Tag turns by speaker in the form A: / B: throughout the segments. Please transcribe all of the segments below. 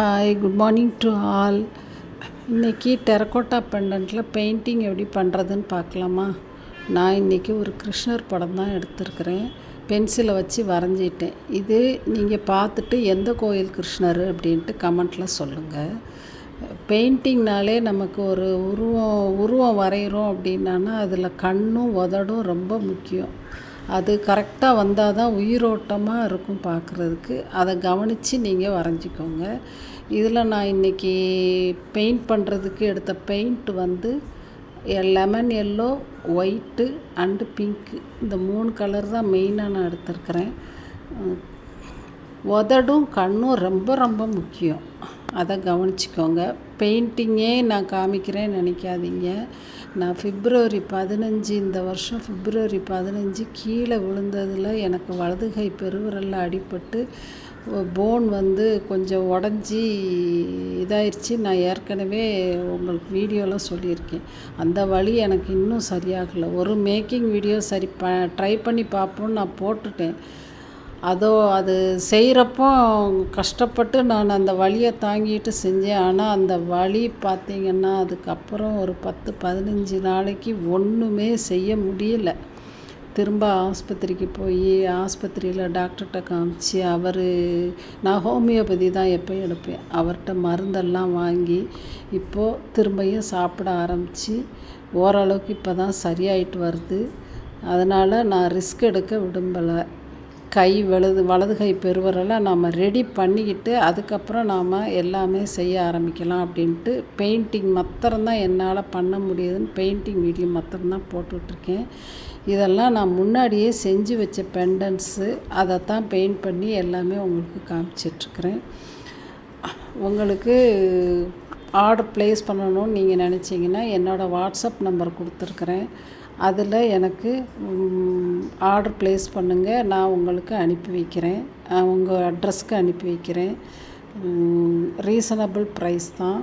A: Hi, good morning to all. இன்றைக்கி terracotta பெண்டன்ட்டில் painting எப்படி பண்ணுறதுன்னு பார்க்கலாமா? நான் இன்றைக்கி ஒரு கிருஷ்ணர் படம் தான் எடுத்திருக்கிறேன். பென்சிலை வச்சு வரைஞ்சிட்டேன். இது நீங்கள் பார்த்துட்டு எந்த கோயில் கிருஷ்ணர் அப்படின்ட்டு கமெண்ட்டில் சொல்லுங்கள். பெயிண்டிங்னாலே நமக்கு ஒரு உருவம் வரைகிறோம் அப்படின்னா அதில் கண்ணும் உதடும் ரொம்ப முக்கியம். அது கரெக்டாக வந்தால் தான் உயிரோட்டமாக இருக்கும் பார்க்குறதுக்கு. அதை கவனித்து நீங்கள் வரைஞ்சிக்கோங்க. இதில் நான் இன்றைக்கி பெயிண்ட் பண்ணுறதுக்கு எடுத்த பெயிண்ட் வந்து lemon yellow, white and pink, இந்த 3 கலர் தான் மெயினாக நான் எடுத்திருக்கிறேன். உதடும் கண்ணும் ரொம்ப ரொம்ப முக்கியம். அதை கவனிச்சிக்கோங்க. பெயிண்டிங்கே நான் காமிக்கிறேன்னு நினைக்காதீங்க. நான் February 15, இந்த வருஷம் February 15 கீழே விழுந்ததில் எனக்கு வலது கை பெருவிரலில் அடிபட்டு போன் வந்து கொஞ்சம் உடஞ்சி இதாயிருச்சு. நான் ஏற்கனவே உங்களுக்கு வீடியோலாம் சொல்லியிருக்கேன். அந்த வலி எனக்கு இன்னும் சரியாகலை. ஒரு மேக்கிங் வீடியோ ட்ரை பண்ணி பார்ப்போன்னு நான் போட்டுட்டேன். அது செய்கிறப்போ கஷ்டப்பட்டு நான் அந்த வலியை தாங்கிட்டு செஞ்சேன். ஆனால் அந்த வலி பார்த்திங்கன்னா அதுக்கப்புறம் ஒரு 10-15 நாளைக்கு ஒன்றுமே செய்ய முடியல. திரும்ப ஆஸ்பத்திரிக்கு போய் ஆஸ்பத்திரியில் டாக்டர்கிட்ட காமிச்சு நான் ஹோமியோபதி தான் எப்போ எடுப்பேன். அவர்கிட்ட மருந்தெல்லாம் வாங்கி இப்போது திரும்பியும் சாப்பிட ஆரம்பித்து ஓரளவுக்கு இப்போ தான் சரியாயிட்டு வருது. அதனால் நான் ரிஸ்க் எடுக்க விரும்பலை. வலது கை பெருவிரலை நாம் ரெடி பண்ணிக்கிட்டு அதுக்கப்புறம் நாம் எல்லாமே செய்ய ஆரம்பிக்கலாம் அப்படின்ட்டு பெயிண்டிங் மாத்திரம்தான் என்னால் பண்ண முடியுதுன்னு பெயிண்டிங் வீடியோ மாத்திரம்தான் போட்டுட்ருக்கேன். இதெல்லாம் நான் முன்னாடியே செஞ்சு வச்ச பெண்டன்ட்ஸு, அதைத்தான் பெயிண்ட் பண்ணி எல்லாமே உங்களுக்கு காமிச்சிட்ருக்கிறேன். உங்களுக்கு ஆர்டர் ப்ளேஸ் பண்ணணும்னு நீங்கள் நினச்சிங்கன்னா என்னோடய வாட்ஸ்அப் நம்பர் கொடுத்துருக்குறேன். அதில் எனக்கு ஆர்டர் ப்ளேஸ் பண்ணுங்கள். நான் உங்களுக்கு அனுப்பி வைக்கிறேன். உங்கள் அட்ரஸ்க்கு அனுப்பி வைக்கிறேன். ரீசனபிள் ப்ரைஸ் தான்.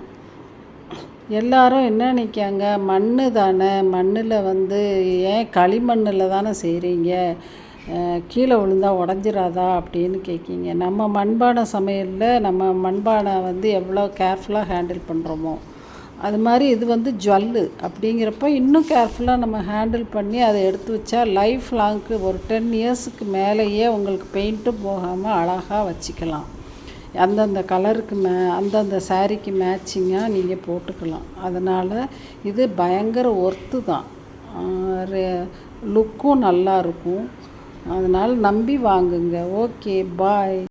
A: எல்லோரும் என்ன நினைக்காங்க, மண் தானே, மண்ணில் வந்து ஏன் களிமண்ணில் தானே செய்கிறீங்க, கீழே விழுந்தால் உடஞ்சிராதா அப்படின்னு கேட்கிங்க. நம்ம மண்பானை சமையலில் நம்ம மண்பானை வந்து எவ்வளோ கேர்ஃபுல்லாக ஹேண்டில் பண்ணுறோமோ அது மாதிரி இது வந்து ஜுவல்லு அப்படிங்கிறப்ப இன்னும் கேர்ஃபுல்லாக நம்ம ஹேண்டில் பண்ணி அதை எடுத்து வச்சா லைஃப் லாங்க்கு ஒரு 10 இயர்ஸுக்கு மேலேயே உங்களுக்கு பெயிண்ட்டும் போகாமல் அழகாக வச்சுக்கலாம். அந்தந்த கலருக்கு அந்தந்த சாரீக்கு மேட்சிங்காக நீங்கள் போட்டுக்கலாம். அதனால் இது பயங்கர ஒர்த்து தான். லுக்கும் நல்லாயிருக்கும். அதனால் நம்பி வாங்குங்க. ஓகே, பாய்.